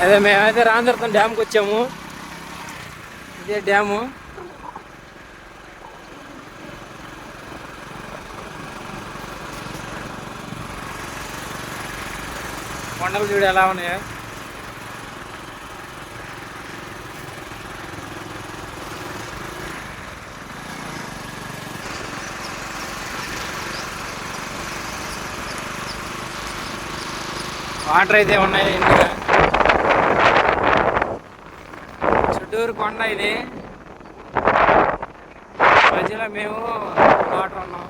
అదే మేమైతే రాంజర్తం డ్యామ్కి వచ్చాము. ఇదే డ్యాము. కొండలు చూడు ఎలా ఉన్నాయో. వాటర్ అయితే ఉన్నాయి ఇంటిగా. చుట్టూరు కొండ ఇది, మధ్యలో మేము వాటర్ ఉన్నాం.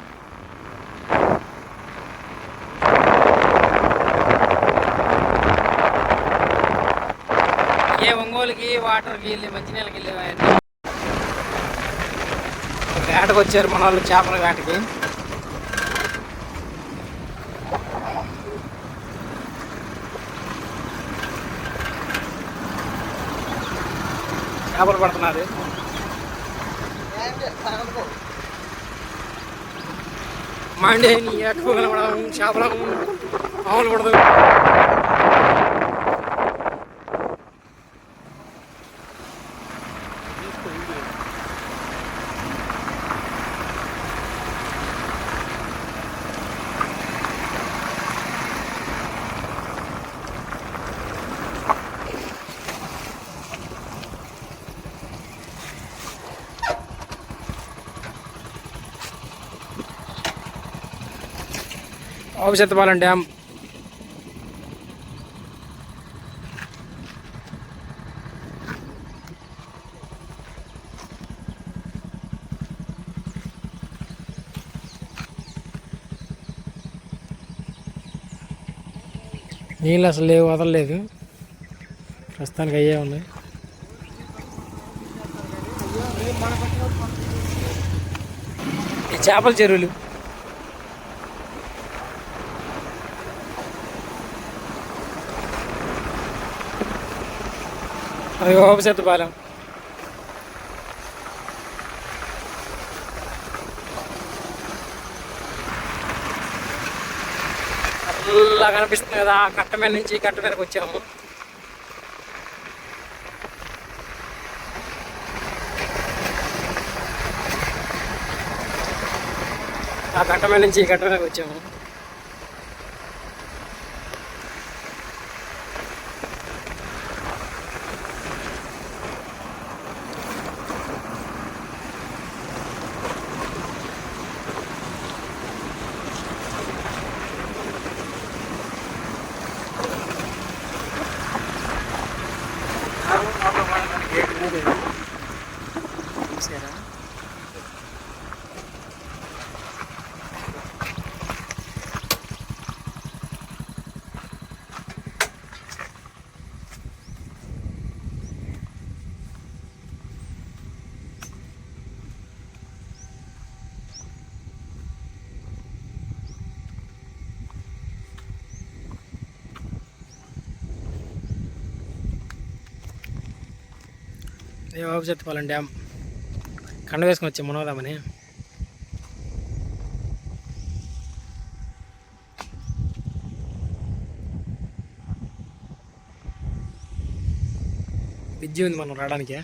ఏ ఒంగోలుకి వాటర్కి వెళ్ళి మంచినీళ్ళకి వెళ్ళి వేటకు వచ్చారు మన వాళ్ళు, చేపల వేటకి. చేపలు పడుతున్నారు. మండే నీ ఎట్టుకోగల చేపల మామూలు పడదు. ఆవుశెత్తపాలెం డ్యామ్. నీళ్ళు అసలు లేవు, వదలలేదు. ప్రస్తుతానికి అయ్యే ఉన్నాయి. ఈ చేపల చెరువులు. అది ఆవుశెత్తపాలెం. అలా కనిపిస్తుంది కదా, కట్ట మీద నుంచి కట్ట మీదకి వచ్చాము. ఆ కట్ట మీద నుంచి కట్ట మీదకి వచ్చాము. ఆవుశెత్తపాలెం డ్యామ్ కండ వేసుకొని వచ్చాం మునగదామని. బిజీ ఉంది మనం రావడానికి.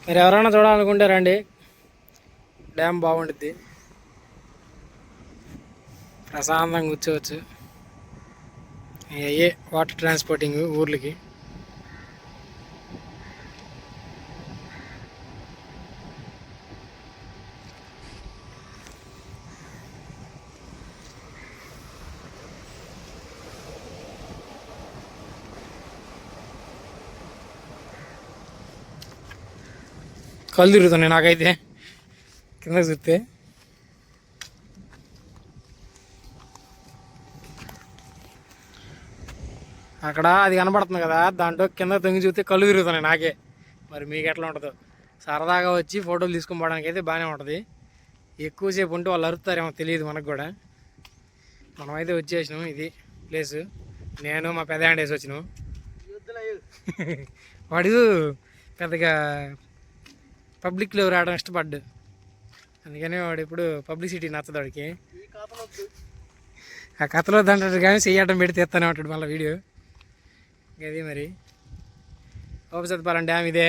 మీరు ఎవరైనా చూడాలనుకుంటే రండి, డ్యామ్ బాగుంటుంది. ప్రశాంతంగా కూర్చోవచ్చు. అయ్యే వాటర్ ట్రాన్స్పోర్టింగ్ ఊర్లకి. కళ్ళు తిరుగుతున్నాయి నాకైతే కింద చూస్తే. అక్కడ అది కనబడుతుంది కదా, దాంట్లో కింద తొంగి చూస్తే కళ్ళు తిరుగుతున్నాయి నాకే. మరి మీకు ఎట్లా ఉంటుందో. సరదాగా వచ్చి ఫోటోలు తీసుకొని పోవడానికి అయితే బాగానే ఉంటుంది. ఎక్కువసేపు ఉంటే వాళ్ళు అరుతారేమో తెలియదు మనకు కూడా. మనమైతే వచ్చేసినాం, ఇది ప్లేసు. నేను మా పెద్ద హ్యాండ్ వేసి వచ్చినాం. వాడు పెద్దగా పబ్లిక్లో రావడం ఇష్టపడ్డు, అందుకని వాడు ఇప్పుడు పబ్లిసిటీ నచ్చదు వాడికి. ఆ కథలో దంటాడు కానీ చెయ్యటం పెడితే ఎత్తానే ఉంటాడు మళ్ళీ వీడియో. అది మరి ఓపసత్పాలెం డ్యామ్ ఇదే.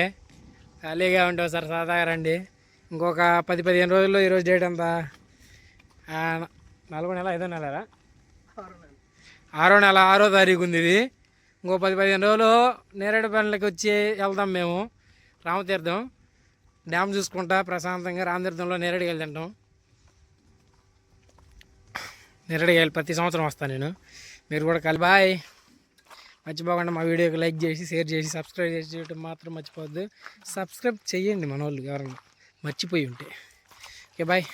ఖాళీగా ఉంటే ఒకసారి సరదాగా రండి. ఇంకొక 10-15 రోజుల్లో ఈరోజు డేట్ అంతా 4వ నెల 5వ నెలరా 6వ నెల 6వ తారీఖు ఉంది ఇది. ఇంకో 10-15 రోజులు నేరేడుపల్లికి వచ్చి వెళ్దాం మేము రామతీర్థం డ్యామ్ చూసుకుంటా ప్రశాంతంగా. రామతీర్థంలో నేరేడుకాయలు తింటాం. నేరేడుకాయలు ప్రతి సంవత్సరం వస్తాను నేను. మీరు కూడా కలిసి బాయ్. మర్చిపోకుండా మా వీడియోకి లైక్ చేసి షేర్ చేసి సబ్స్క్రైబ్ చేసి చేయటం మాత్రం మర్చిపోవద్దు. సబ్స్క్రైబ్ చేయండి మన వాళ్ళు ఎవరన్నా మర్చిపోయి ఉంటే. Okay bye.